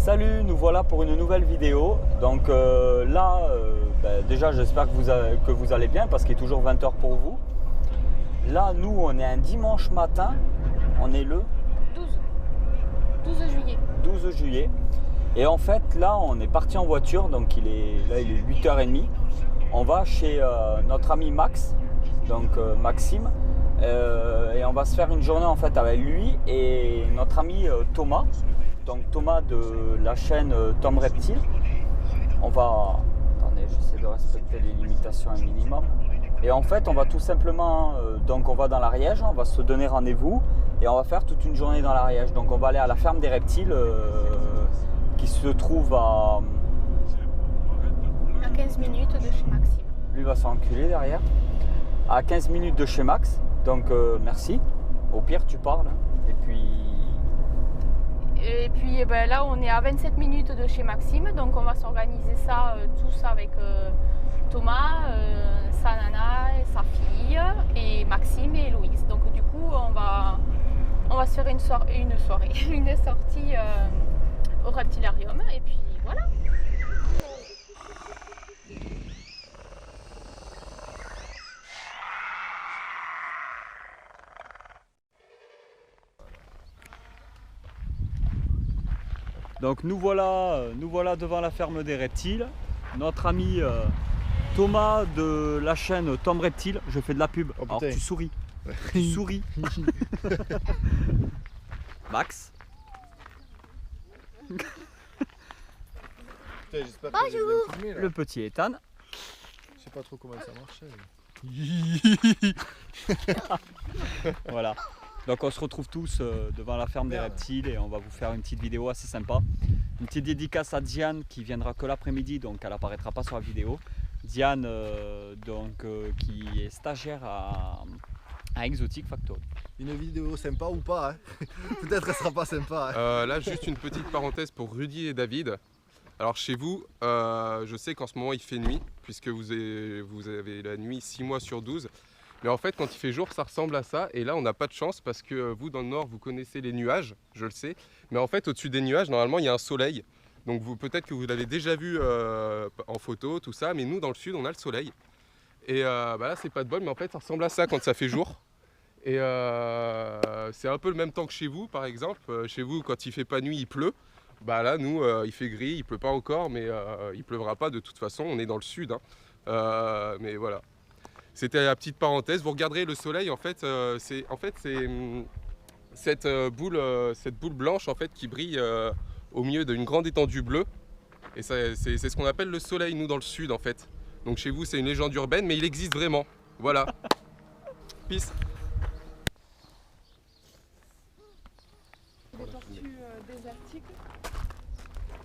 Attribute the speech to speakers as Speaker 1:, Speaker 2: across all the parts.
Speaker 1: Salut, nous voilà pour une nouvelle vidéo. Donc déjà j'espère que vous allez bien parce qu'il est toujours 20 h pour vous. Là, nous, on est un dimanche matin, on est le
Speaker 2: 12 juillet.
Speaker 1: 12 juillet. Et en fait, là, on est parti en voiture, donc il est 8h30. On va chez notre ami Max, donc Maxime, et on va se faire une journée en fait avec lui et notre ami Thomas. Donc Thomas de la chaîne Tom Reptile. Attendez, j'essaie de respecter les limitations un minimum. Et en fait, on va tout simplement, donc on va dans l'Ariège, on va se donner rendez-vous et on va faire toute une journée dans l'Ariège. Donc on va aller à la ferme des reptiles qui se trouve à
Speaker 2: 15 minutes de chez Maxime.
Speaker 1: Lui va s'enculer derrière. À 15 minutes de chez Max. Donc merci. Au pire, tu parles.
Speaker 2: Et puis là, on est à 27 minutes de chez Maxime. Donc on va s'organiser ça tous avec Thomas, sa nana, et sa fille, et Maxime et Louise. Donc du coup, on va se faire une sortie au reptilarium. Et puis voilà.
Speaker 1: Donc nous voilà devant la ferme des reptiles. Notre ami Thomas de la chaîne Tom Reptile. Je fais de la pub.
Speaker 3: Oh,
Speaker 1: alors tu souris. Tu souris. Max.
Speaker 3: Putain, j'espère
Speaker 2: Bonjour.
Speaker 3: que filmé, là.
Speaker 1: Le petit Ethan.
Speaker 3: Je sais pas trop comment ça marchait.
Speaker 1: Voilà. Donc on se retrouve tous devant la ferme des reptiles et on va vous faire une petite vidéo assez sympa. Une petite dédicace à Diane qui viendra que l'après-midi, donc elle apparaîtra pas sur la vidéo. Diane qui est stagiaire à Exotic Factory.
Speaker 3: Une vidéo sympa ou pas, hein. Peut-être elle sera pas sympa. Hein.
Speaker 4: Là, juste une petite parenthèse pour Rudy et David. Alors chez vous, je sais qu'en ce moment il fait nuit, puisque vous avez la nuit 6 mois sur 12. Mais en fait, quand il fait jour, ça ressemble à ça. Et là, on n'a pas de chance parce que vous, dans le nord, vous connaissez les nuages, je le sais. Mais en fait, au-dessus des nuages, normalement, il y a un soleil. Donc peut-être que vous l'avez déjà vu en photo, tout ça. Mais nous, dans le sud, on a le soleil. Et là, c'est pas de bol, mais en fait, ça ressemble à ça quand ça fait jour. Et c'est un peu le même temps que chez vous, par exemple. Chez vous, quand il fait pas nuit, il pleut. Bah là, nous, il fait gris, il pleut pas encore, mais il pleuvra pas de toute façon. On est dans le sud, hein. Mais voilà. C'était la petite parenthèse. Vous regarderez le soleil, en fait, c'est cette boule blanche en fait qui brille au milieu d'une grande étendue bleue. Et c'est ce qu'on appelle le soleil, nous, dans le sud, en fait. Donc chez vous, c'est une légende urbaine, mais il existe vraiment. Voilà. Peace.
Speaker 5: Des tortues désertiques.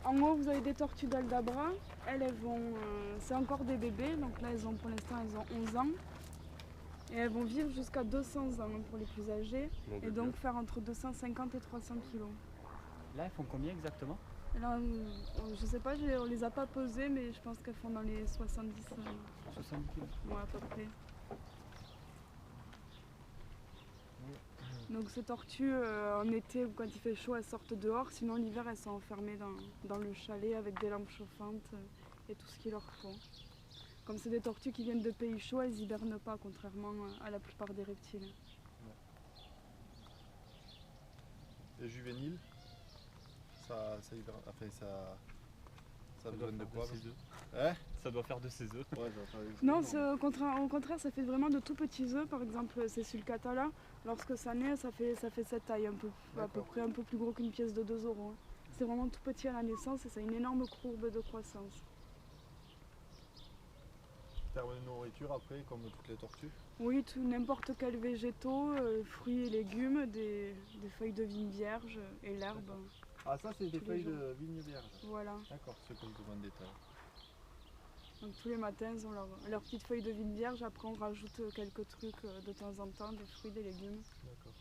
Speaker 5: En haut, vous avez des tortues d'Aldabra. Elles vont. C'est encore des bébés, donc là, pour l'instant, elles ont 11 ans. Et elles vont vivre jusqu'à 200 ans pour les plus âgés. Et donc faire entre 250 et 300 kilos.
Speaker 1: Là, elles font combien exactement?
Speaker 5: Là, je sais pas, on les a pas pesées, mais je pense qu'elles font dans les 70
Speaker 1: 70 kilos.
Speaker 5: ouais, à peu près. Donc ces tortues, en été ou quand il fait chaud, elles sortent dehors. Sinon l'hiver, elles sont enfermées dans le chalet avec des lampes chauffantes et tout ce qu'il leur faut. Comme c'est des tortues qui viennent de pays chauds, elles hibernent pas, contrairement à la plupart des reptiles.
Speaker 3: Les juvéniles, ça besoin de quoi? Hein?
Speaker 1: Ça doit faire de ses œufs.
Speaker 3: Ouais, ça va faire des
Speaker 5: Non,
Speaker 3: œufs.
Speaker 5: au contraire, ça fait vraiment de tout petits œufs. Par exemple, ces sulcata-là, lorsque ça naît, ça fait cette taille, à peu près un peu plus gros qu'une pièce de 2 euros. C'est vraiment tout petit à la naissance et ça a une énorme courbe de croissance.
Speaker 3: Terme de nourriture après, comme toutes les tortues.
Speaker 5: Oui, n'importe quels végétaux, fruits et légumes, des feuilles de vigne vierge et l'herbe.
Speaker 3: Ah, ça, c'est des
Speaker 5: Tous les
Speaker 3: feuilles
Speaker 5: jours.
Speaker 3: de vigne vierge.
Speaker 5: Voilà.
Speaker 3: D'accord, c'est comme demande détail.
Speaker 5: Donc tous les matins, ils ont leurs petites feuilles de vigne vierge. Après, on rajoute quelques trucs de temps en temps, des fruits, des légumes.
Speaker 3: D'accord.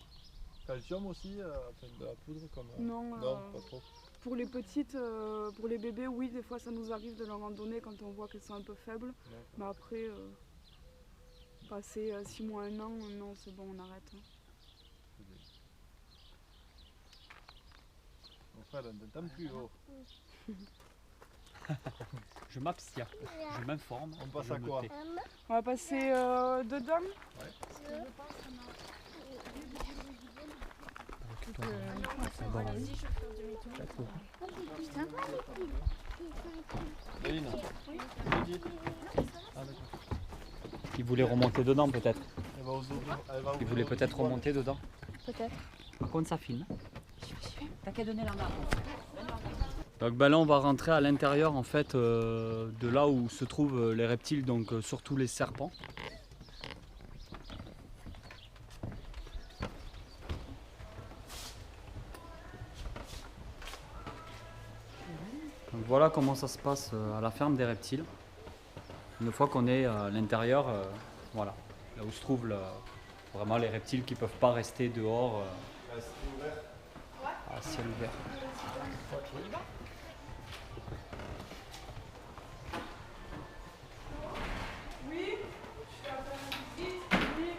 Speaker 3: Calcium aussi, enfin de la poudre comme.
Speaker 5: Non,
Speaker 3: pas trop.
Speaker 5: pour les petites, pour les bébés, oui, des fois ça nous arrive de leur en donner quand on voit qu'elles sont un peu faibles. Mais après, passer 6 mois, 1 an, non, c'est bon, on arrête.
Speaker 3: Donc Raphaël, on t'entend plus. Oh.
Speaker 1: Je m'abstiens, je m'informe.
Speaker 3: On passe
Speaker 1: je
Speaker 3: à
Speaker 1: me
Speaker 3: quoi?
Speaker 1: tais.
Speaker 5: On va passer dedans.
Speaker 3: Léline.
Speaker 1: Il voulait remonter dedans peut-être.
Speaker 3: Elle va ouvrir. Elle va
Speaker 1: Il
Speaker 3: ouvrir
Speaker 1: voulait
Speaker 3: au
Speaker 1: peut-être
Speaker 3: bois.
Speaker 1: remonter dedans.
Speaker 2: Peut-être.
Speaker 1: Par contre ça filme. T'as qu'à donner la main. Donc ben là on va rentrer à l'intérieur en fait de là où se trouvent les reptiles, donc surtout les serpents. Donc voilà comment ça se passe à la ferme des reptiles. Une fois qu'on est à l'intérieur, voilà, là où se trouvent vraiment les reptiles qui ne peuvent pas rester dehors à ciel ouvert.
Speaker 5: Oui, je vais faire une visite. Oui.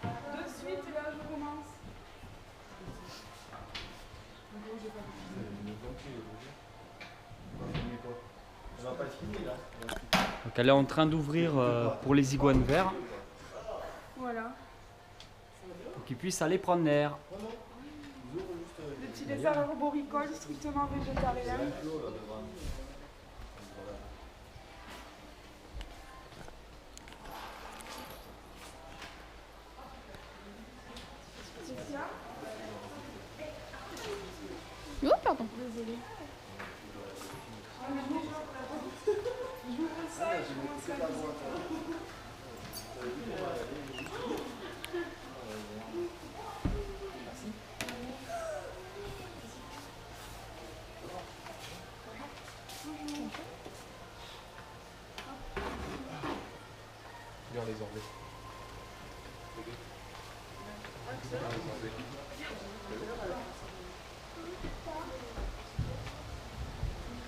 Speaker 5: De suite, et là je commence.
Speaker 3: Elle va pas finir là.
Speaker 1: Donc elle est en train d'ouvrir pour les iguanes verts
Speaker 5: Voilà.
Speaker 1: pour qu'ils puissent aller prendre l'air.
Speaker 5: Des petits lézards arboricoles strictement végétariens.
Speaker 2: Oh, pardon.
Speaker 5: Désolée. J'ouvre ça et je commence à visiter.
Speaker 4: Viens les enlever.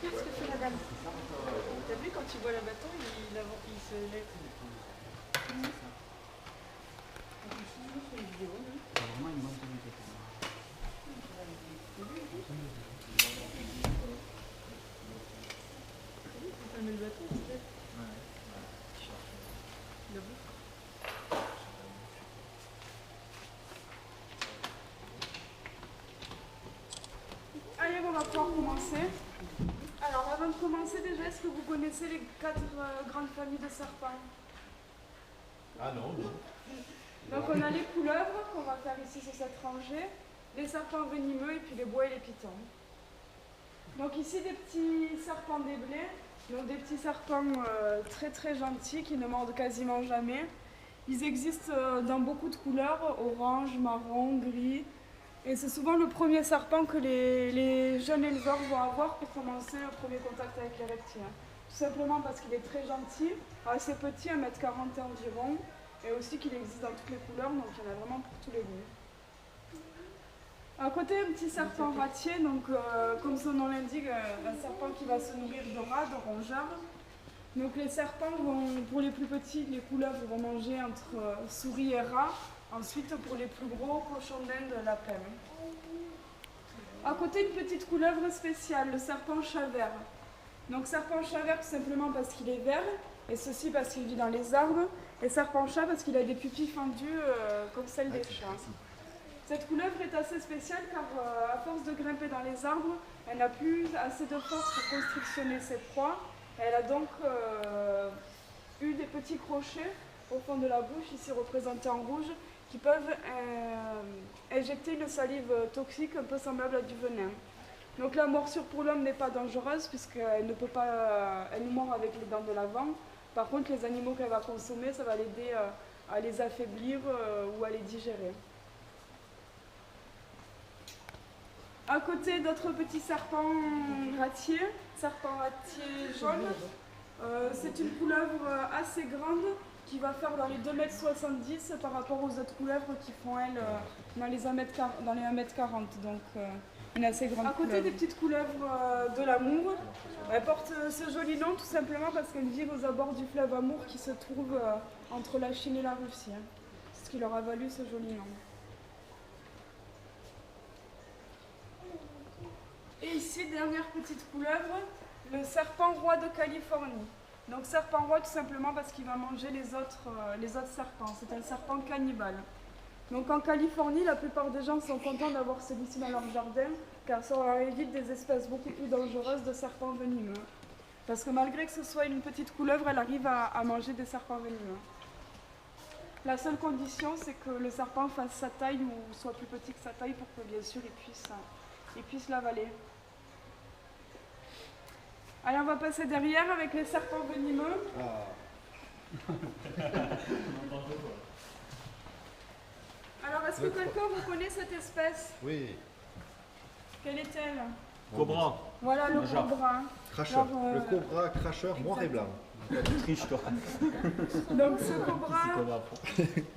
Speaker 5: Qu'est-ce que fait la dame? T'as vu quand tu vois le bâton, il se lève. Le bâton, il se lève. Allez, on va pouvoir commencer. Alors, avant de commencer, déjà, est-ce que vous connaissez les 4 grandes familles de serpents?
Speaker 3: Ah non, non.
Speaker 5: Donc, on a les couleuvres qu'on va faire ici sur cette rangée, les serpents venimeux et puis les bois et les pitons. Donc, ici, des petits serpents des blés, donc des petits serpents très très gentils qui ne mordent quasiment jamais. Ils existent dans beaucoup de couleurs, orange, marron, gris. Et c'est souvent le premier serpent que les jeunes éleveurs vont avoir pour commencer le premier contact avec les reptiles. Tout simplement parce qu'il est très gentil, assez petit, 1m40 environ, et aussi qu'il existe dans toutes les couleurs, donc il y en a vraiment pour tous les goûts. À côté, un petit serpent ratier, donc comme son nom l'indique, un serpent qui va se nourrir de rats, de rongeurs. Donc les serpents vont, pour les plus petits, les couleuvres vont manger entre souris et rats. Ensuite, pour les plus gros, cochons d'Inde, lapins. À côté, une petite couleuvre spéciale, le serpent chat-vert. Donc serpent chat-vert tout simplement parce qu'il est vert, et ceci parce qu'il vit dans les arbres, et serpent chat parce qu'il a des pupilles fendues comme celles des chats. Cette couleuvre est assez spéciale car à force de grimper dans les arbres, elle n'a plus assez de force pour constrictionner ses proies. Elle a donc eu des petits crochets au fond de la bouche, ici représentés en rouge, qui peuvent injecter une salive toxique un peu semblable à du venin. Donc la morsure pour l'homme n'est pas dangereuse puisqu'elle ne peut pas, elle nous mord avec les dents de l'avant. Par contre, les animaux qu'elle va consommer, ça va l'aider à les affaiblir ou à les digérer. À côté, d'autres petits serpents ratiers, serpent ratier jaune. C'est une couleuvre assez grande qui va faire dans les 2,70 m par rapport aux autres couleuvres qui font, elles, dans les 1,40 m. Donc, une assez grande couleuvre. À côté des petites couleuvres de l'Amour, elle porte ce joli nom tout simplement parce qu'elle vit aux abords du fleuve Amour qui se trouve entre la Chine et la Russie. C'est ce qui leur a valu ce joli nom. Et ici, dernière petite couleuvre, le serpent roi de Californie. Donc serpent roi tout simplement parce qu'il va manger les autres serpents. C'est un serpent cannibale. Donc en Californie, la plupart des gens sont contents d'avoir celui-ci dans leur jardin car ça leur évite des espèces beaucoup plus dangereuses de serpents venimeux. Parce que malgré que ce soit une petite couleuvre, elle arrive à manger des serpents venimeux. La seule condition, c'est que le serpent fasse sa taille ou soit plus petit que sa taille pour que bien sûr il puisse l'avaler. Allez, on va passer derrière avec les serpents venimeux. Alors, est-ce que quelqu'un vous connaît cette espèce?
Speaker 3: Oui.
Speaker 5: Quelle est-elle?
Speaker 1: Cobra.
Speaker 5: Voilà le
Speaker 1: Major.
Speaker 5: cobra.
Speaker 3: Cracheur.
Speaker 5: Alors,
Speaker 3: Le cobra cracheur noir et blanc.
Speaker 1: Triche toi.
Speaker 5: Donc ce cobra,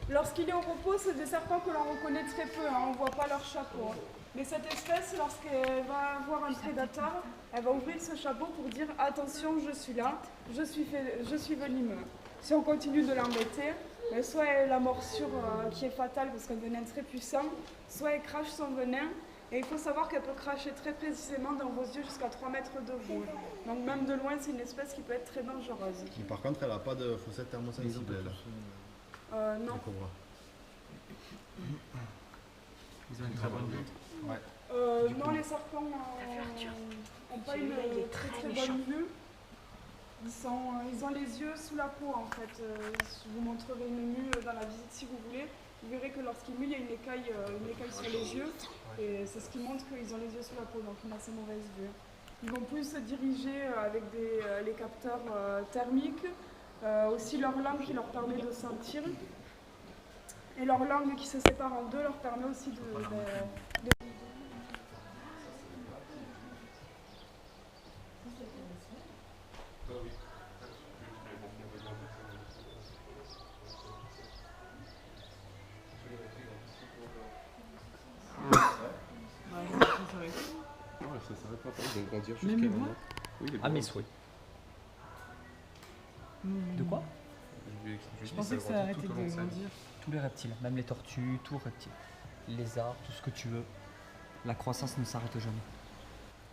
Speaker 5: lorsqu'il est au repos, c'est des serpents que l'on reconnaît très peu, hein, on ne voit pas leur chapeau. Mais cette espèce, lorsqu'elle va avoir un prédateur, elle va ouvrir ce chapeau pour dire « Attention, je suis là, je suis venimeux ». Si on continue de l'embêter, soit elle a la morsure qui est fatale parce qu'un venin très puissant, soit elle crache son venin. Et il faut savoir qu'elle peut cracher très précisément dans vos yeux jusqu'à 3 mètres de vous. Donc même de loin, c'est une espèce qui peut être très dangereuse.
Speaker 3: Mais par contre, elle n'a pas de fossette thermosensible, elle.
Speaker 5: Non.
Speaker 3: Le cobra.
Speaker 6: Ils ont une très bonne vue.
Speaker 5: Non, les serpents n'ont pas une très très bonne vue. Ils ont les yeux sous la peau en fait. Je vous montrerai une mue dans la visite si vous voulez. Vous verrez que lorsqu'ils muent, il y a une écaille sur les yeux. Et c'est ce qui montre qu'ils ont les yeux sous la peau, donc une assez mauvaise vue. Ils vont plus se diriger avec les capteurs thermiques, aussi leur langue qui leur permet de sentir. Et leur langue qui se sépare en deux leur permet aussi de
Speaker 4: Ça s'arrête pas, ils vont grandir jusqu'à maintenant. Oui, les
Speaker 1: À mes
Speaker 4: bras.
Speaker 1: souhaits. De quoi?
Speaker 6: Je pensais que ça arrêtait de grandir.
Speaker 1: Tous les reptiles, même les tortues, tout reptile. Les lézards, tout ce que tu veux. La croissance ne s'arrête jamais.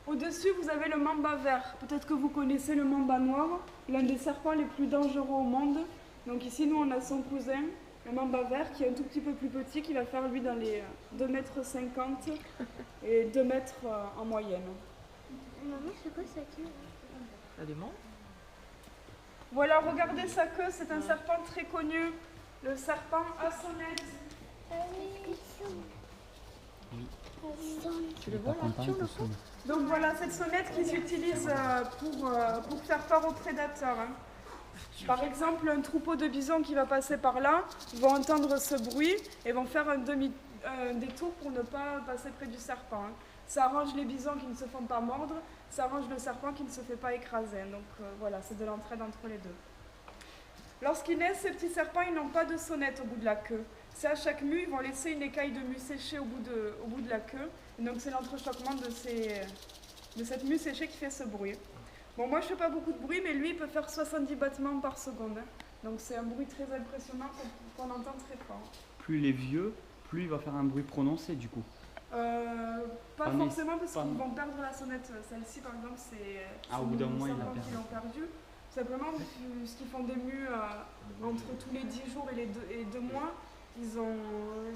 Speaker 5: Au-dessus, vous avez le mamba vert. Peut-être que vous connaissez le mamba noir, l'un des serpents les plus dangereux au monde. Donc ici, nous, on a son cousin, le mamba vert, qui est un tout petit peu plus petit, qui va faire, lui, dans les 2,50 m et 2 mètres en moyenne.
Speaker 7: Maman, c'est quoi ça qui
Speaker 6: T'as des membres?
Speaker 5: Voilà, regardez sa queue, c'est un serpent très connu, le serpent à sonnette.
Speaker 6: Tu le vois là?
Speaker 5: Donc voilà, cette sonnette qu'ils utilisent pour faire peur aux prédateurs. Hein. Par exemple, un troupeau de bisons qui va passer par là vont entendre ce bruit et vont faire un détour pour ne pas passer près du serpent. Hein. Ça arrange les bisons qui ne se font pas mordre, ça arrange le serpent qui ne se fait pas écraser. Donc voilà, c'est de l'entraide entre les deux. Lorsqu'ils naissent, ces petits serpents, ils n'ont pas de sonnette au bout de la queue. C'est à chaque mue, ils vont laisser une écaille de mue séchée au bout de la queue. Et donc c'est l'entrechoquement de cette mue séchée qui fait ce bruit. Bon, moi je fais pas beaucoup de bruit, mais lui il peut faire 70 battements par seconde. Hein. Donc c'est un bruit très impressionnant qu'on entend très fort.
Speaker 1: Plus il est vieux, plus il va faire un bruit prononcé du coup.
Speaker 5: Pas forcément parce qu'ils vont perdre la sonnette. Celle-ci par exemple, c'est
Speaker 1: au bout d'un moment,
Speaker 5: ils
Speaker 1: il l'a perdu.
Speaker 5: l'ont perdu. Simplement, puisqu'ils font des mues entre tous les 10 jours et 2 mois,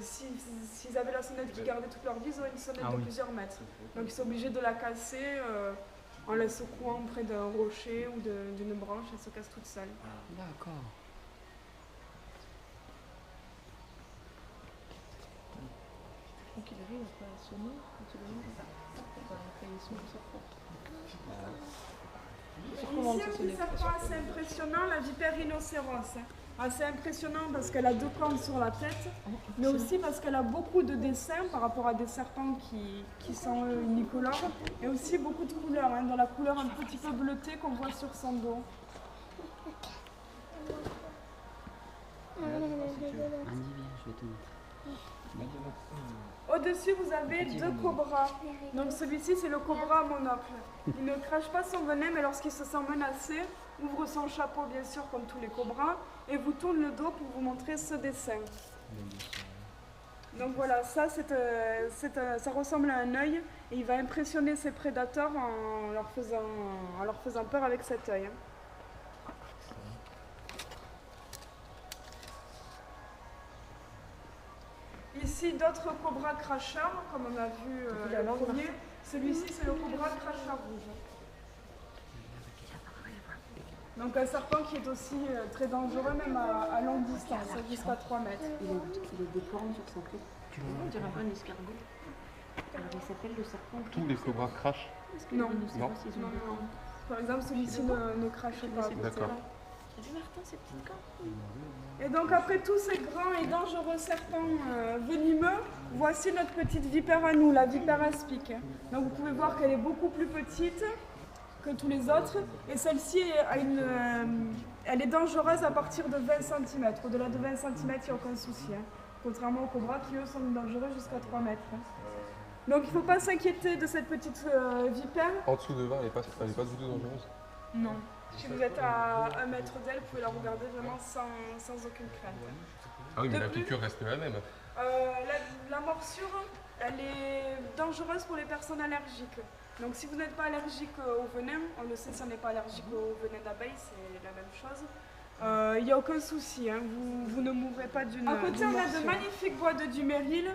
Speaker 5: s'ils avaient la sonnette qui gardait toute leur vie, ils auraient une sonnette de plusieurs mètres. Donc ils sont obligés de la casser en la secouant près d'un rocher ou d'une branche, elle se casse toute seule.
Speaker 1: D'accord.
Speaker 6: Donc il arrive à sonner quand il est mort. Après il sonne sur
Speaker 5: Ici, un petit serpent assez impressionnant, la vipère rhinocéros. Assez impressionnant parce qu'elle a 2 cornes sur la tête, mais aussi parce qu'elle a beaucoup de dessins par rapport à des serpents qui sont unicolores, et aussi beaucoup de couleurs, hein, dans la couleur un petit peu bleutée qu'on voit sur son dos.
Speaker 1: Je vais te mettre.
Speaker 5: Au-dessus, vous avez 2 cobras. Donc celui-ci, c'est le cobra à monocle. Il ne crache pas son venin, mais lorsqu'il se sent menacé, ouvre son chapeau, bien sûr, comme tous les cobras, et vous tourne le dos pour vous montrer ce dessin. Donc voilà, ça, ça ressemble à un œil et il va impressionner ses prédateurs en leur faisant peur avec cet œil. Ici, d'autres cobras cracheurs, comme on a vu le premier. Celui-ci, c'est le cobra cracheur rouge. Donc un serpent qui est aussi très dangereux, même à longue distance, jusqu'à 3 mètres.
Speaker 8: Il a des cornes sur sa tête. On dirait un escargot. Alors il s'appelle le serpent.
Speaker 4: Tous les cobras crachent.
Speaker 5: Non.
Speaker 4: Non.
Speaker 5: Par exemple, celui-ci ne crache pas.
Speaker 4: D'accord.
Speaker 8: T'as vu Martin, ces petites cornes?
Speaker 5: Et donc après tous ces grands et dangereux serpents venimeux, voici notre petite vipère à nous, la vipère aspic. Donc vous pouvez voir qu'elle est beaucoup plus petite que tous les autres. Et celle-ci, elle est dangereuse à partir de 20 cm. Au-delà de 20 cm, il n'y a aucun souci. Contrairement aux cobras qui, eux, sont dangereux jusqu'à 3 mètres. Donc il ne faut pas s'inquiéter de cette petite vipère.
Speaker 4: En dessous de 20, elle n'est pas du tout dangereuse?
Speaker 5: Non. Si vous êtes à 1 mètre d'elle, vous pouvez la regarder vraiment sans aucune crainte.
Speaker 4: Ah oui, mais la piqûre reste la même.
Speaker 5: La morsure, elle est dangereuse pour les personnes allergiques. Donc si vous n'êtes pas allergique au venin, on le sait si on n'est pas allergique au venin d'abeille, c'est la même chose. Il n'y a aucun souci, hein, vous ne mourrez pas d'une morsure. À côté, on a de magnifiques bois de duméryl.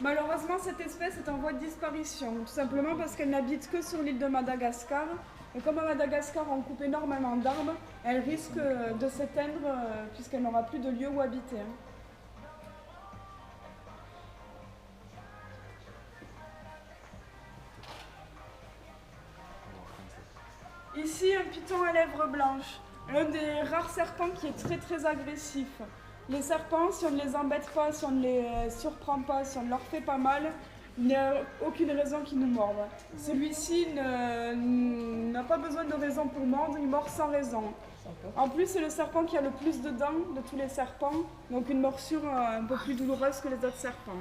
Speaker 5: Malheureusement, cette espèce est en voie de disparition, tout simplement parce qu'elle n'habite que sur l'île de Madagascar. Et comme à Madagascar, on coupe énormément d'arbres, elle risque de s'éteindre puisqu'elle n'aura plus de lieu où habiter. Ici, un python à lèvres blanches, l'un des rares serpents qui est très très agressif. Les serpents, si on ne les embête pas, si on ne les surprend pas, si on ne leur fait pas mal, il n'y a aucune raison qu'ils nous mordent. Celui-ci n'a pas besoin de raison pour mordre, il mord sans raison. En plus, c'est le serpent qui a le plus de dents de tous les serpents, donc une morsure un peu plus douloureuse que les autres serpents.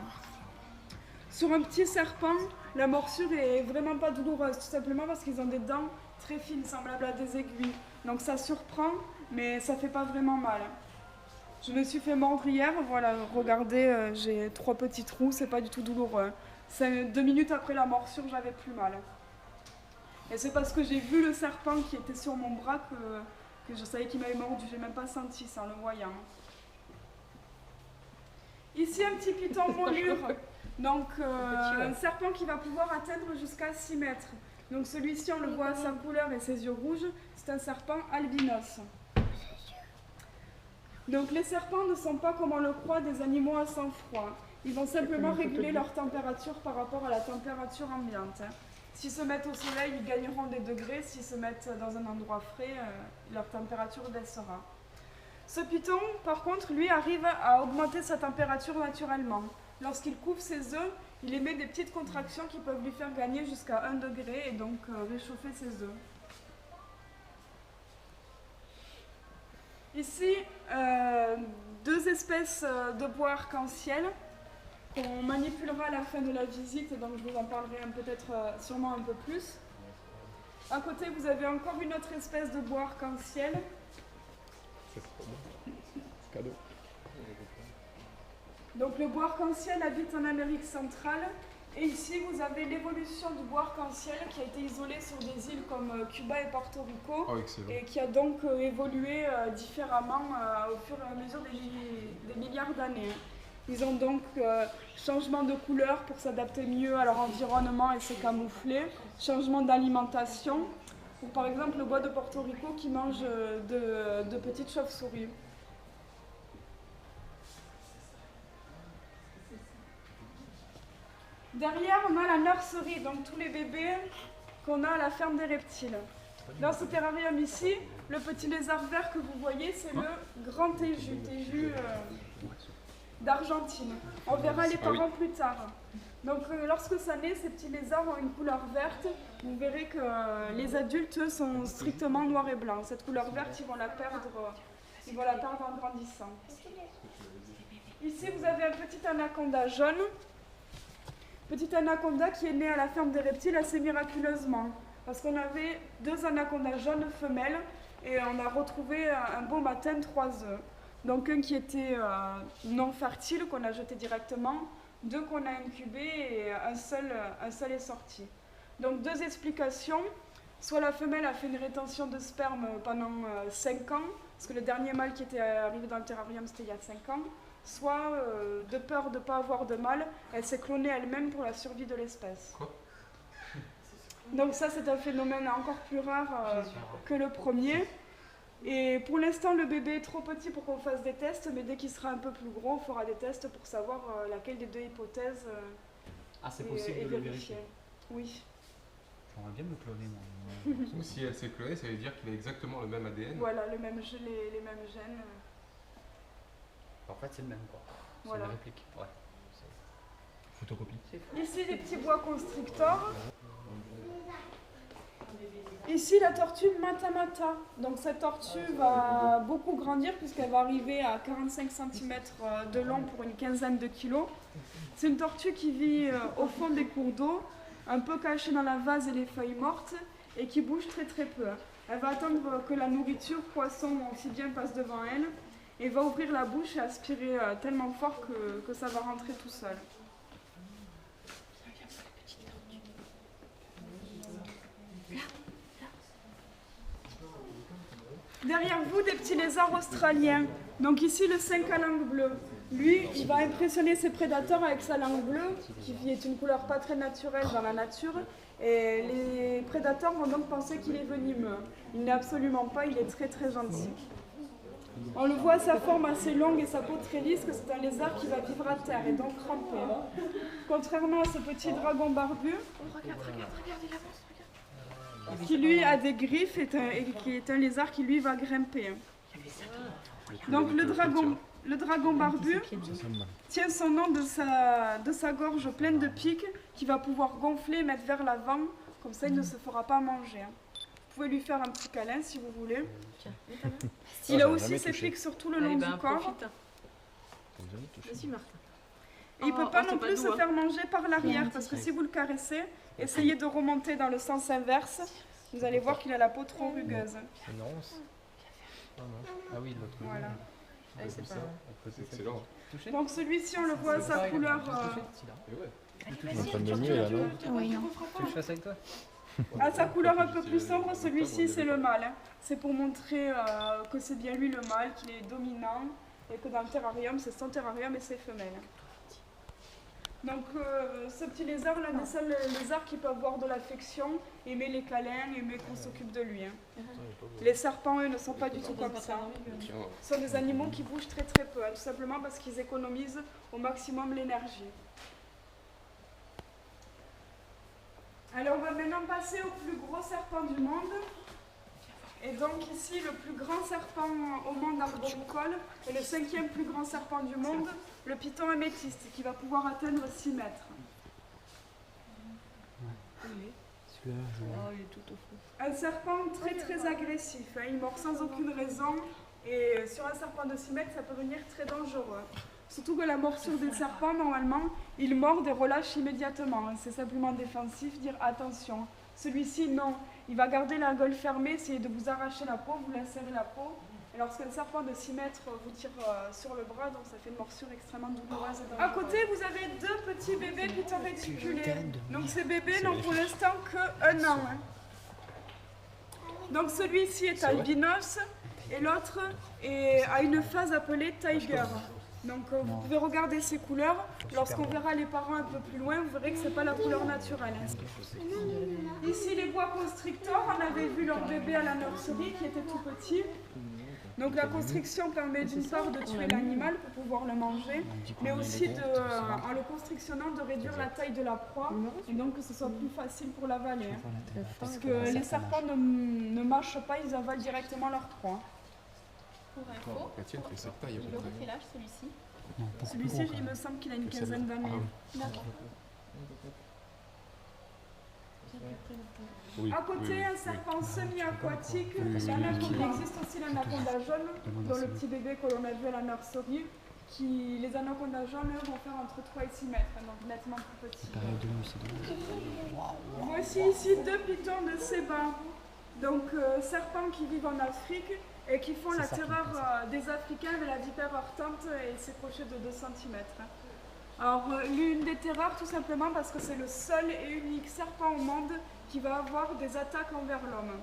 Speaker 5: Sur un petit serpent, la morsure est vraiment pas douloureuse, tout simplement parce qu'ils ont des dents très fines, semblables à des aiguilles. Donc ça surprend, mais ça fait pas vraiment mal. Je me suis fait mordre hier, voilà, regardez, j'ai 3 petits trous, c'est pas du tout douloureux. 2 minutes après la morsure, j'avais plus mal. Et c'est parce que j'ai vu le serpent qui était sur mon bras que je savais qu'il m'avait mordu, j'ai même pas senti ça en le voyant. Ici, un petit python moulure, donc un serpent qui va pouvoir atteindre jusqu'à 6 mètres. Donc celui-ci, on le voit à sa couleur et ses yeux rouges, c'est un serpent albinos. Donc les serpents ne sont pas, comme on le croit, des animaux à sang froid. Ils vont simplement réguler leur température par rapport à la température ambiante. S'ils se mettent au soleil, ils gagneront des degrés. S'ils se mettent dans un endroit frais, leur température baissera. Ce python, par contre, lui, arrive à augmenter sa température naturellement. Lorsqu'il couvre ses œufs, il émet des petites contractions qui peuvent lui faire gagner jusqu'à 1 degré et donc réchauffer ses œufs. Ici, 2 espèces de bois arc-en-ciel qu'on manipulera à la fin de la visite, donc je vous en parlerai peut-être sûrement un peu plus. À côté, vous avez encore une autre espèce de bois arc-en-ciel.
Speaker 4: C'est cadeau.
Speaker 5: Donc le bois arc-en-ciel habite en Amérique centrale. Et ici, vous avez l'évolution du bois arc-en-ciel qui a été isolé sur des îles comme Cuba et Porto Rico.
Speaker 4: Oh, excellent.
Speaker 5: Et qui a donc évolué différemment au fur et à mesure des milliards d'années. Ils ont donc changement de couleur pour s'adapter mieux à leur environnement et se camoufler, changement d'alimentation, ou par exemple le bois de Porto Rico qui mange de petites chauves-souris. Derrière, on a la nurserie, donc tous les bébés qu'on a à la ferme des reptiles. Dans ce terrarium ici, le petit lézard vert que vous voyez, c'est le grand téju d'Argentine. On verra les parents plus tard. Donc lorsque ça naît, ces petits lézards ont une couleur verte. Vous verrez que les adultes, eux, sont strictement noirs et blancs. Cette couleur verte, ils vont la perdre en grandissant. Ici, vous avez un petit anaconda jaune. Petit anaconda qui est né à la ferme des reptiles assez miraculeusement. Parce qu'on avait 2 anacondas jaunes femelles et on a retrouvé un beau matin 3 œufs. Donc un qui était non fertile, qu'on a jeté directement, 2 qu'on a incubés et un seul est sorti. Donc 2 explications. Soit la femelle a fait une rétention de sperme pendant 5 ans, parce que le dernier mâle qui était arrivé dans le terrarium c'était il y a 5 ans, soit de peur de ne pas avoir de mâle, elle s'est clonée elle-même pour la survie de l'espèce. Donc ça c'est un phénomène encore plus rare que le premier. Et pour l'instant le bébé est trop petit pour qu'on fasse des tests, mais dès qu'il sera un peu plus gros, on fera des tests pour savoir laquelle des 2 hypothèses
Speaker 9: c'est possible de le vérifier.
Speaker 5: Oui.
Speaker 9: J'aimerais bien me cloner moi.
Speaker 4: Ou si elle s'est clonée, ça veut dire qu'il a exactement le même ADN.
Speaker 5: Voilà, les mêmes gènes.
Speaker 9: En fait c'est le même quoi. C'est
Speaker 5: Voilà.
Speaker 9: une réplique. Ouais. C'est photocopie.
Speaker 5: Ici les petits bois constrictors. Ici la tortue Mata-Mata. Donc cette tortue va beaucoup grandir puisqu'elle va arriver à 45 cm de long pour une quinzaine de kilos. C'est une tortue qui vit au fond des cours d'eau, un peu cachée dans la vase et les feuilles mortes, et qui bouge très très peu. Elle va attendre que la nourriture, poisson ou amphibien passe devant elle, et va ouvrir la bouche et aspirer tellement fort que ça va rentrer tout seul. Derrière vous, des petits lézards australiens. Donc ici, le 5 à langue bleue. Lui, il va impressionner ses prédateurs avec sa langue bleue, qui est une couleur pas très naturelle dans la nature. Et les prédateurs vont donc penser qu'il est venimeux. Il n'est absolument pas, il est très très gentil. On le voit à sa forme assez longue et sa peau très lisse, que c'est un lézard qui va vivre à terre et donc ramper. Contrairement à ce petit dragon barbu,
Speaker 2: Regarde, il avance.
Speaker 5: qui lui a des griffes et qui est un lézard qui lui va grimper. Donc le dragon barbu tient son nom de sa gorge pleine de pics qui va pouvoir gonfler et mettre vers l'avant, comme ça il ne se fera pas manger. Vous pouvez lui faire un petit câlin si vous voulez. Il a aussi ses pics sur tout le long du corps.
Speaker 8: Vas-y Martha.
Speaker 5: Et il ne peut pas non plus se faire manger par l'arrière parce que si vous le caressez, essayez de remonter dans le sens inverse. Vous allez voir qu'il a la peau trop rugueuse.
Speaker 9: Non. Ah oui, l'autre.
Speaker 5: Voilà.
Speaker 8: C'est pas...
Speaker 4: C'est excellent.
Speaker 5: Donc celui-ci, on le voit à sa couleur.
Speaker 9: Je fasse avec toi.
Speaker 5: À sa couleur un peu plus sombre, celui-ci c'est le mâle. C'est pour montrer que c'est bien lui le mâle, qu'il est dominant et que dans le terrarium, c'est son terrarium et ses femelles. Donc ce petit lézard, l'un des seuls lézards qui peut avoir de l'affection, aimer les câlins, aimer qu'on s'occupe de lui. Les serpents, eux, ne sont pas du tout comme ça. Ce sont des animaux qui bougent très très peu, tout simplement parce qu'ils économisent au maximum l'énergie. Alors on va maintenant passer au plus gros serpent du monde. Et donc ici, le plus grand serpent au monde arboricole et le 5e plus grand serpent du monde, le python améthyste, qui va pouvoir atteindre 6 mètres. Un serpent très très agressif, hein. Il mord sans aucune raison et sur un serpent de 6 mètres, ça peut devenir très dangereux. Surtout que la morsure des serpents, normalement, ils mordent et relâchent immédiatement. C'est simplement défensif, dire attention. Celui-ci, non. Il va garder la gueule fermée, essayer de vous arracher la peau, vous lacérer la peau. Et lorsqu'un serpent de 6 mètres vous tire sur le bras, donc ça fait une morsure extrêmement douloureuse. À côté, vous avez 2 petits bébés pythons réticulés. Donc ces bébés n'ont pour l'instant que 1 an. Hein. Donc celui-ci est albinos et l'autre a une phase appelée tiger. Donc vous pouvez regarder ces couleurs. Lorsqu'on verra les parents un peu plus loin, vous verrez que ce n'est pas la couleur naturelle. Ici les bois constrictors, on avait vu leur bébé à la nurserie qui était tout petit. Donc la constriction permet d'une part de tuer l'animal pour pouvoir le manger, mais aussi en le constrictionnant de réduire la taille de la proie et donc que ce soit plus facile pour l'avaler. Parce que les serpents ne mâchent pas, ils avalent directement leur proie.
Speaker 2: Pour info,
Speaker 4: La tienne fait cette taille à peu
Speaker 2: il aurait
Speaker 4: près.
Speaker 2: quel âge celui-ci?
Speaker 5: Celui-ci, il me semble qu'il a une quinzaine d'années.
Speaker 4: Oui,
Speaker 5: À côté, un serpent semi-aquatique. Il existe aussi l'anaconda jaune, dont le petit bébé que l'on a vu à la nurserie. Les anacondas jaunes, eux, vont faire entre 3 et 6 mètres, donc nettement plus petits. Voici ici 2 pythons de Séba. Donc, serpents qui vivent en Afrique et qui font
Speaker 1: C'est
Speaker 5: la
Speaker 1: ça qui me
Speaker 5: terreur
Speaker 1: fait
Speaker 5: des Africains avec la vipère heurtante et ses crochets de 2 cm. Alors l'une des terreurs tout simplement parce que c'est le seul et unique serpent au monde qui va avoir des attaques envers l'homme.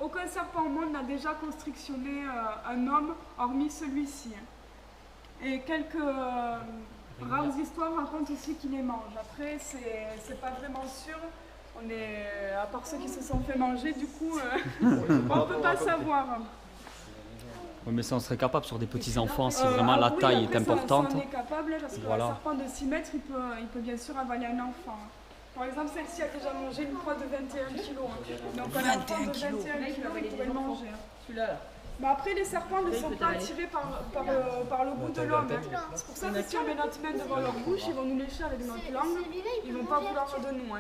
Speaker 5: Aucun serpent au monde n'a déjà constrictionné un homme hormis celui-ci. Et quelques rares histoires racontent aussi qu'il les mange. Après c'est pas vraiment sûr. On est, à part ceux qui se sont fait manger, du coup, on ne peut pas savoir.
Speaker 1: Oui, mais ça, on serait capable sur des petits enfants si vraiment la taille est importante.
Speaker 5: On est capable parce qu'un serpent de 6 mètres, il peut bien sûr avaler un enfant. Par exemple, celle-ci a déjà mangé une proie de 21 kg. Donc un enfant de 21 kg, il pourrait le manger.
Speaker 6: Celui-là.
Speaker 5: Mais après, les serpents ne sont pas attirés par le goût de l'homme. C'est pour ça que si on met notre main devant leur bouche, ils vont nous lécher avec notre langue. Ils ne vont pas vouloir de nous.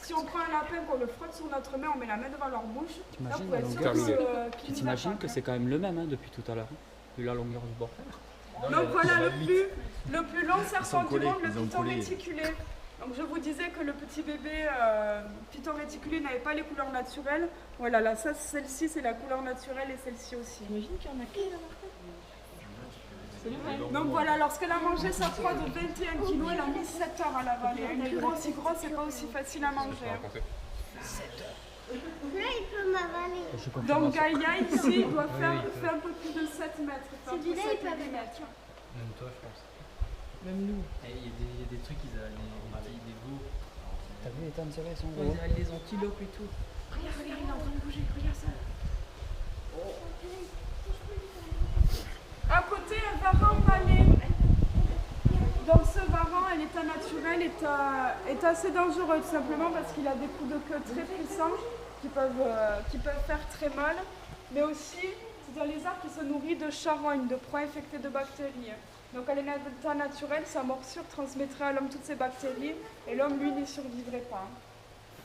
Speaker 5: Si on prend un lapin, qu'on le frotte sur notre main, on met la main devant leur bouche, là, vous pouvez être sûr qu'ils
Speaker 1: T'imagines que c'est quand même le même depuis tout à l'heure, vu la longueur du bord.
Speaker 5: Donc voilà le plus long serpent du monde, le python réticulé. Donc je vous disais que le petit bébé python réticulé n'avait pas les couleurs naturelles. Voilà, là, celle-ci c'est la couleur naturelle et celle-ci aussi.
Speaker 6: J'imagine qu'il y en a qui là.
Speaker 5: Donc voilà, lorsqu'elle a mangé sa proie de 21 kg, elle a mis 7 heures à l'avaler. Une plus aussi grosse, c'est pas aussi facile à manger.
Speaker 7: Là, il peut m'avaler.
Speaker 5: Donc Gaïa, ici, il doit faire un peu plus de 7 mètres.
Speaker 7: Celui-là, il peut m'avaler.
Speaker 9: Même toi, je pense.
Speaker 6: Même nous.
Speaker 9: Il y a des trucs, ils avaient des veaux.
Speaker 1: T'as vu les temps de tirer, ils sont
Speaker 6: On
Speaker 1: gros.
Speaker 6: a les antilopes et tout.
Speaker 5: Regarde, il est en train de bouger, regarde ça. À côté, un varan palais. Donc ce varan, un état naturel, est assez dangereux tout simplement parce qu'il a des coups de queue très puissants qui peuvent faire très mal. Mais aussi, c'est un lézard qui se nourrit de charognes, de proies infectées de bactéries. Donc à l'état naturel, sa morsure transmettrait à l'homme toutes ces bactéries et l'homme, lui, n'y survivrait pas.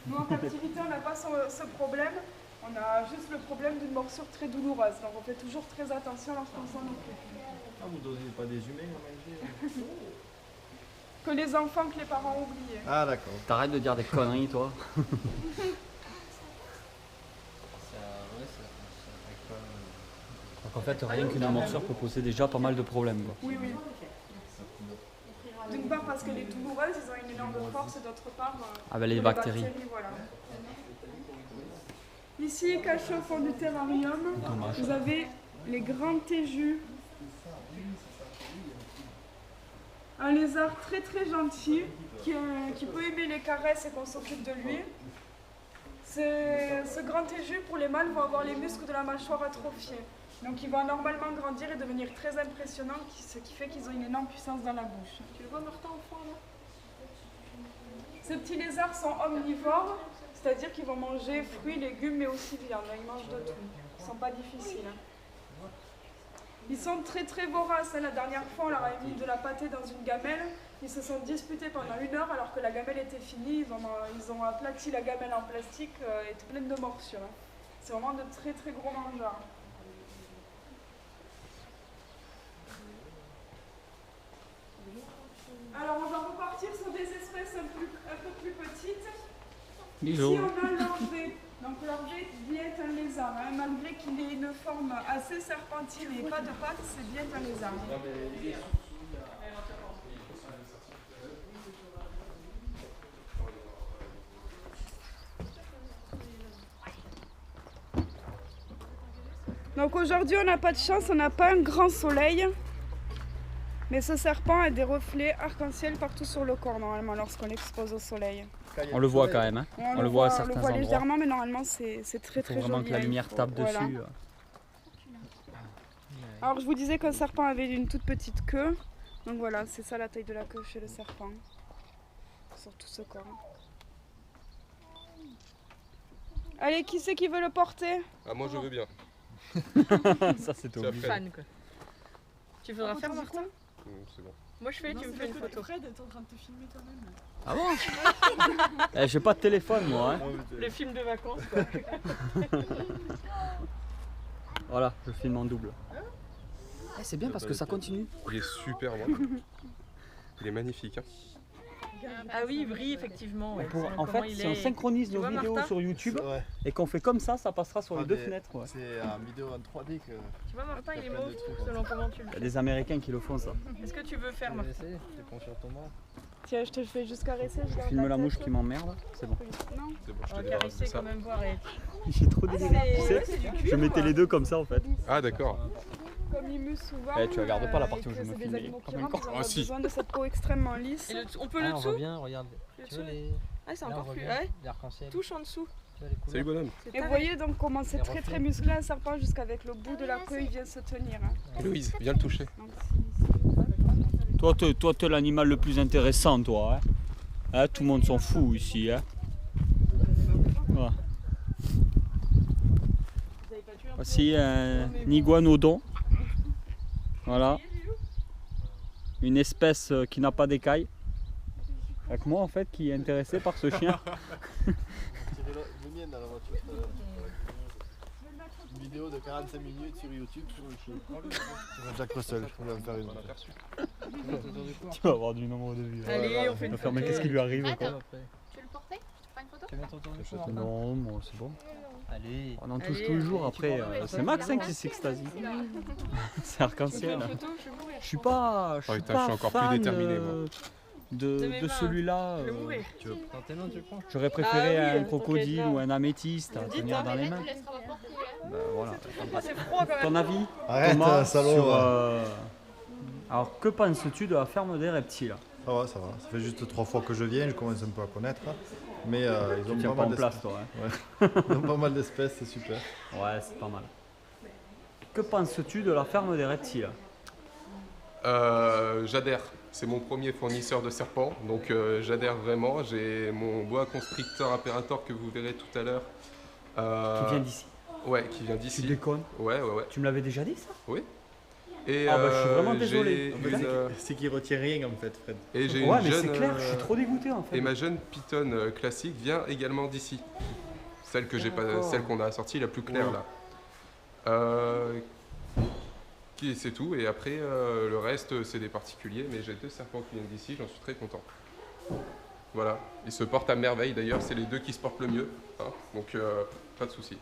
Speaker 5: Nous, en captivité, on n'a pas ce problème. On a juste le problème d'une morsure très douloureuse. Donc on fait toujours très attention lorsqu'on s'en occupe.
Speaker 3: Ah, vous donnez pas des humains à manger?
Speaker 5: Que les enfants, que les parents ont oubliés.
Speaker 3: Ah, d'accord.
Speaker 1: T'arrêtes de dire des conneries, toi. Donc en fait, rien qu'une morsure peut poser déjà pas mal de problèmes, quoi.
Speaker 5: Oui, oui. D'une part parce qu'elle est douloureuse, ils ont une énorme force, et d'autre part
Speaker 1: les bactéries.
Speaker 5: Voilà. Ici, caché au fond du terrarium, vous avez les grands téjus. Un lézard très très gentil qui peut aimer les caresses et qu'on s'occupe de lui. Ce grand téju, pour les mâles, vont avoir les muscles de la mâchoire atrophiés. Donc ils vont normalement grandir et devenir très impressionnants, ce qui fait qu'ils ont une énorme puissance dans la bouche.
Speaker 6: Tu le vois, Martin, au fond là?
Speaker 5: Ces petits lézards sont omnivores, c'est-à-dire qu'ils vont manger fruits, légumes, mais aussi viande. Ils mangent de tout. Ils ne sont pas difficiles. Ils sont très très voraces. La dernière fois, on leur avait mis de la pâtée dans une gamelle. Ils se sont disputés pendant 1 heure alors que la gamelle était finie. Ils ont aplati la gamelle en plastique et pleine de morsures. C'est vraiment de très très gros mangeurs. Alors on va repartir sur des espèces un peu plus petites.
Speaker 1: Bisous.
Speaker 5: Ici on a l'orvet. Donc l'orvet bien un lézard, hein. Malgré qu'il ait une forme assez serpentine et pas de pattes, c'est bien un lézard. Donc aujourd'hui on n'a pas de chance, on n'a pas un grand soleil. Mais ce serpent a des reflets arc-en-ciel partout sur le corps normalement lorsqu'on l'expose au soleil.
Speaker 1: On le voit quand même, hein. On le voit à certains endroits.
Speaker 5: Légèrement, mais normalement c'est très très joli.
Speaker 1: Il faut vraiment que la lumière tape dessus.
Speaker 5: Alors je vous disais qu'un serpent avait une toute petite queue. Donc voilà, c'est ça la taille de la queue chez le serpent. Sur tout ce corps. Allez, qui c'est qui veut le porter?
Speaker 4: Ah, moi je veux bien.
Speaker 1: Ça c'est tout.
Speaker 6: Fan quoi. Tu voudras faire, Martin?
Speaker 4: C'est bon.
Speaker 6: Moi je fais, tu me fais une photo.
Speaker 5: Fred est en train de te filmer toi-même.
Speaker 1: Ah bon? J'ai pas de téléphone moi. Hein.
Speaker 6: Le film de vacances quoi.
Speaker 1: Voilà, je filme en double. C'est bien parce que ça continue.
Speaker 4: Il est super bon. Il est magnifique. Hein.
Speaker 6: Ah oui, il brille effectivement. Ouais.
Speaker 1: En fait, si on synchronise nos vidéos sur YouTube
Speaker 3: Ouais.
Speaker 1: et qu'on fait comme ça passera sur les deux
Speaker 3: des-
Speaker 1: fenêtres. Ouais.
Speaker 3: C'est en vidéo en 3D que.
Speaker 6: Tu vois, Martin, il est
Speaker 3: Il y a plein
Speaker 6: mauve
Speaker 3: de trucs,
Speaker 6: selon comment tu le
Speaker 1: Il y a
Speaker 6: fais.
Speaker 1: des Américains qui le font ça.
Speaker 6: Est-ce que tu veux faire, Martin?
Speaker 3: Tu prends sur ton bras.
Speaker 5: Tiens, je te le fais juste caresser.
Speaker 1: Je filme la mouche qui m'emmerde, c'est bon.
Speaker 5: Non.
Speaker 4: C'est bon, je
Speaker 6: On
Speaker 4: te
Speaker 6: va
Speaker 4: débarrasse de
Speaker 6: caresser
Speaker 4: ça.
Speaker 6: quand même voir. Et...
Speaker 1: J'ai trop dégueulasse. Tu sais,
Speaker 6: c'est du cuir,
Speaker 1: je mettais
Speaker 6: quoi.
Speaker 1: les deux comme ça en fait.
Speaker 4: Ah d'accord.
Speaker 5: Comme ils musent souvent.
Speaker 1: Eh, tu regardes pas la partie
Speaker 5: et
Speaker 1: où je
Speaker 5: que
Speaker 1: me
Speaker 5: c'est des
Speaker 1: filme
Speaker 5: animaux qui
Speaker 1: comme un
Speaker 5: rampent,
Speaker 1: con.
Speaker 5: ils ont
Speaker 4: Ah, si.
Speaker 5: besoin de cette peau extrêmement lisse.
Speaker 6: Et on peut le
Speaker 10: Ah, on voit
Speaker 6: dessous?
Speaker 10: bien, regarde.
Speaker 6: Le
Speaker 10: Tu vois
Speaker 6: dessous.
Speaker 10: les.
Speaker 6: Ah, c'est
Speaker 10: Là, on
Speaker 6: encore
Speaker 10: voit
Speaker 6: plus.
Speaker 10: bien
Speaker 6: Ouais.
Speaker 10: l'arc-en-ciel.
Speaker 6: Touche en dessous.
Speaker 10: Tu vois les couleurs.
Speaker 4: Salut bonhomme.
Speaker 6: C'est
Speaker 5: Et vous
Speaker 6: taré.
Speaker 5: voyez donc comment c'est
Speaker 10: Les
Speaker 5: très
Speaker 10: reflets.
Speaker 5: musclé un serpent jusqu'avec le bout de la queue il vient se tenir. Hein.
Speaker 4: Héloïse, viens le toucher.
Speaker 5: Donc,
Speaker 1: Toi, t'es l'animal le plus intéressant, toi. Hein. Hein, tout le monde s'en fout ici. Hein. Voilà. Voici un iguanodon. Voilà. Une espèce qui n'a pas d'écailles. Avec moi en fait qui est intéressé par ce chien.
Speaker 3: Le mien dans la voiture. Une vidéo de 45 minutes sur YouTube sur le chien. Sur Jack Russell, on va en faire une.
Speaker 1: Tu vas avoir du nombre de vues.
Speaker 6: Allez, on fait une
Speaker 1: faire, mais
Speaker 6: photo.
Speaker 1: qu'est-ce qui lui arrive
Speaker 2: Attends.
Speaker 1: quoi?
Speaker 2: Tu veux le porter? Je te prends une photo?
Speaker 10: Tu veux mettre autour du cou, Martin?
Speaker 1: Non, bon, c'est bon.
Speaker 10: Allez.
Speaker 1: On en touche
Speaker 6: Allez,
Speaker 1: tous les jours
Speaker 10: allez,
Speaker 1: après.
Speaker 10: tu prends-
Speaker 1: C'est Max hein, qui s'extasie. C'est arc-en-ciel.
Speaker 6: Photo, je vais mourir.
Speaker 1: Je suis pas,
Speaker 4: Oh, putain, je suis encore plus
Speaker 1: fan,
Speaker 4: déterminé, moi.
Speaker 6: De mes
Speaker 1: de
Speaker 6: mains.
Speaker 1: celui-là.
Speaker 6: Je vais mourir.
Speaker 10: Tu veux prendre tes mains, tu le prends?
Speaker 1: J'aurais préféré
Speaker 6: Ah oui,
Speaker 1: un crocodile
Speaker 6: t'inquiète
Speaker 1: ou
Speaker 6: pas.
Speaker 1: un améthyste à
Speaker 6: Dites,
Speaker 1: tenir
Speaker 6: hein,
Speaker 1: dans les
Speaker 2: Tu
Speaker 1: mains.
Speaker 2: laisseras pas porter. Hein.
Speaker 1: Bah, voilà.
Speaker 6: Ah, c'est froid quand même.
Speaker 1: Ton avis,
Speaker 3: Arrête,
Speaker 1: Thomas,
Speaker 3: salaud.
Speaker 1: sur, alors que penses-tu de la ferme des reptiles?
Speaker 3: Ça va, ça va. Ça fait juste 3 fois que je viens, je commence un peu à connaître. Mais ils
Speaker 1: Tu
Speaker 3: ont
Speaker 1: tiens
Speaker 3: pas
Speaker 1: pas en
Speaker 3: mal
Speaker 1: place
Speaker 3: d'espèces.
Speaker 1: toi. Hein.
Speaker 3: Ils ont pas mal d'espèces, c'est super.
Speaker 1: Ouais, c'est pas mal. Que penses-tu de la ferme des reptiles?
Speaker 4: J'adhère. C'est mon premier fournisseur de serpents, donc j'adhère vraiment. J'ai mon boa constrictor imperator que vous verrez tout à l'heure.
Speaker 1: Qui vient d'ici?
Speaker 4: Ouais, qui vient
Speaker 1: Tu
Speaker 4: d'ici.
Speaker 1: déconnes?
Speaker 4: Ouais.
Speaker 1: Tu me l'avais déjà dit ça?
Speaker 4: Oui. Et
Speaker 1: Ah bah, je suis vraiment
Speaker 4: j'ai
Speaker 1: désolé.
Speaker 3: C'est qu'il retient rien en fait, Fred.
Speaker 4: et j'ai
Speaker 1: Ouais,
Speaker 4: une
Speaker 1: mais
Speaker 4: jeune,
Speaker 1: c'est clair, je suis trop dégoûté en fait.
Speaker 4: Et ma jeune Python classique vient également d'ici. Celle que j'ai pas,
Speaker 1: D'accord.
Speaker 4: celle qu'on a sortie, la plus claire
Speaker 3: Ouais.
Speaker 4: là. Et c'est tout. Et après le reste c'est des particuliers, mais j'ai 2 serpents qui viennent d'ici, j'en suis très content. Voilà, ils se portent à merveille d'ailleurs, c'est les 2 qui se portent le mieux, hein. Donc pas de souci.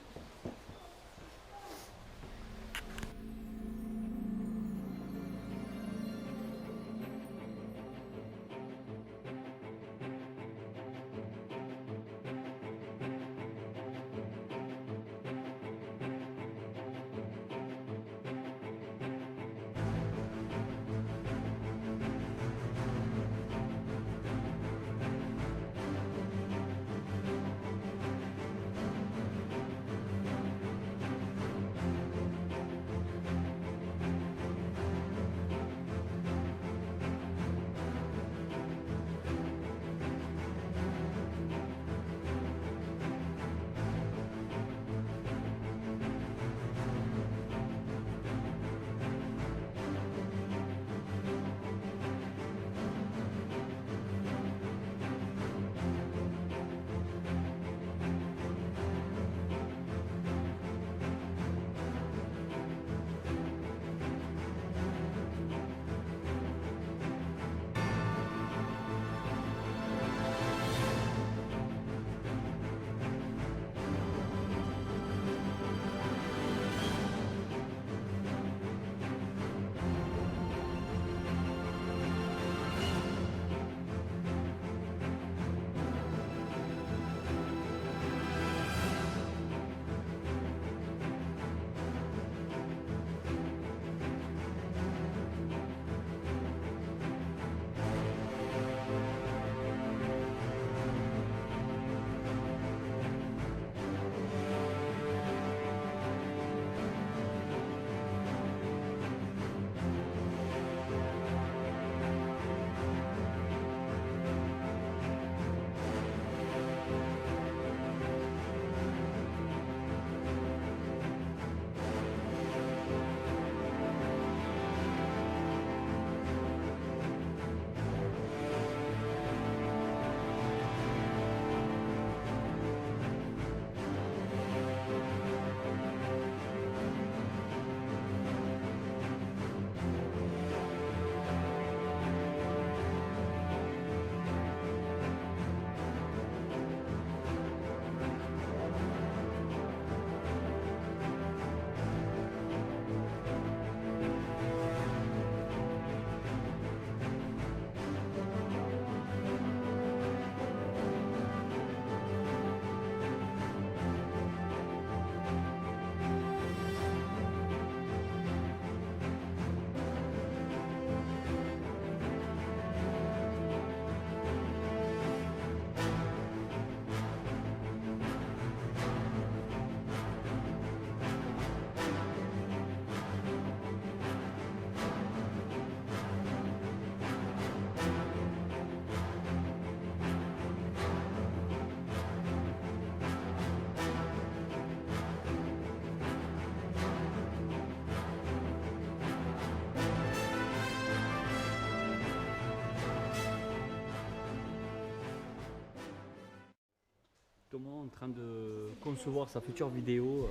Speaker 1: en train de concevoir sa future vidéo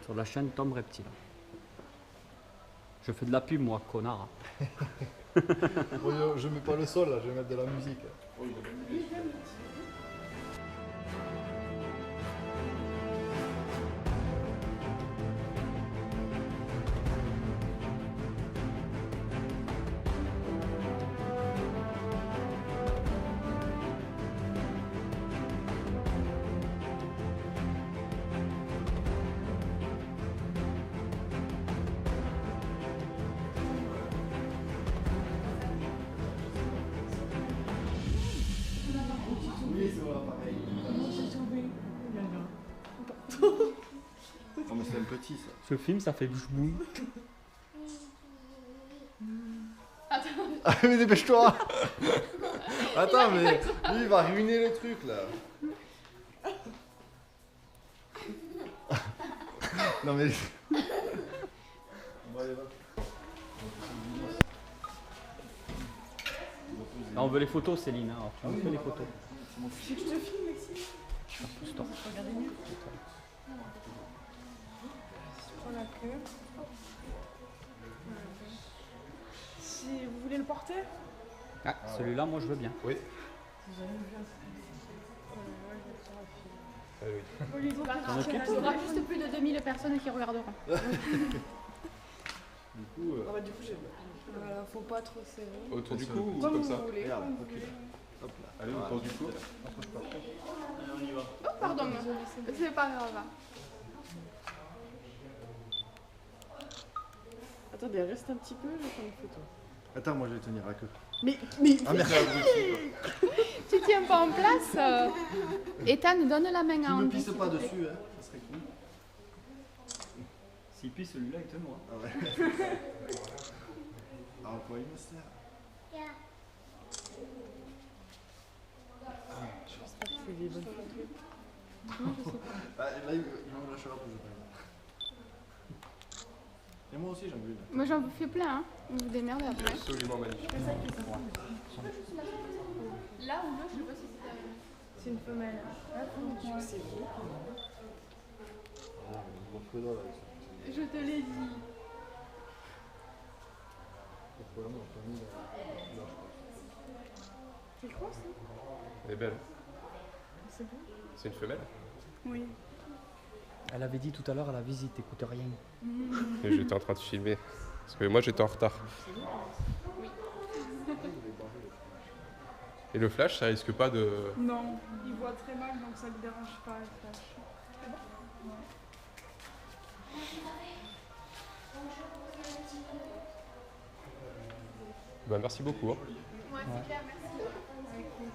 Speaker 1: sur la chaîne Tom Reptile. Je fais de la pub moi, connard.
Speaker 3: Bon, je mets pas le sol là, je vais mettre de la musique. Oui, c'est voilà, pareil. Non mais c'est un petit ça.
Speaker 1: Ce film, ça fait bouche-boum.
Speaker 3: Ah mais dépêche-toi. Attends mais lui il va ruiner le truc là. Non mais...
Speaker 1: Là, on veut les photos, Céline. Alors, tu nous fais les photos.
Speaker 5: Tu veux que je te filme, Maxime?
Speaker 1: Pousse-toi.
Speaker 5: Regardez mieux. Je prends la queue. Si vous voulez le porter?
Speaker 1: Ah, celui-là, moi, je veux bien.
Speaker 4: Oui.
Speaker 2: Il faudra juste plus de 2000 personnes qui regarderont.
Speaker 3: Du coup,
Speaker 5: Du coup, j'ai... Voilà, faut pas trop serrer.
Speaker 4: Autour du cou ou
Speaker 5: Comme
Speaker 4: comme
Speaker 5: vous
Speaker 4: ça?
Speaker 5: voulez.
Speaker 3: regarde,
Speaker 5: Comme vous
Speaker 3: ok.
Speaker 5: voulez.
Speaker 3: Hop là.
Speaker 4: Allez, autour du cou.
Speaker 2: Oh, pardon, c'est pas grave.
Speaker 6: Attendez, reste un petit peu, je vais prendre une photo.
Speaker 3: Attends, moi je vais tenir la queue.
Speaker 6: Mais
Speaker 3: Ah merde.
Speaker 2: Tu tiens pas en place Ethan, donne la main à
Speaker 3: Tu me
Speaker 2: Andy.
Speaker 3: pisses pas dessus, hein, ça serait cool.
Speaker 1: S'il pisse celui-là, il te noie.
Speaker 3: Ah ouais. Ah quoi il me sert.
Speaker 6: j'espère que c'est des bonnes photos.
Speaker 3: Ah, là il me lâchera plus. Et moi aussi j'en veux une.
Speaker 2: Moi j'en fais plein, hein. Vous vous démerdez après.
Speaker 4: Absolument magnifique.
Speaker 2: Là on veut, je sais pas si c'est
Speaker 6: C'est une femelle. Ah, c'est beau.
Speaker 3: Ah, on va trouver dans la...
Speaker 2: Je te l'ai dit.
Speaker 5: C'est quoi ça?
Speaker 4: Elle est belle.
Speaker 5: C'est beau?
Speaker 4: C'est une femelle?
Speaker 5: Oui.
Speaker 1: Elle avait dit tout à l'heure à la visite, t'écoutes rien.
Speaker 4: Et j'étais en train de filmer. Parce que moi j'étais en retard. Et le flash, ça risque pas de...
Speaker 5: Non, il voit très mal donc ça ne le dérange pas le flash.
Speaker 4: Bah, merci beaucoup. Hein.
Speaker 2: Ouais, c'est clair, merci.
Speaker 5: Avec plaisir.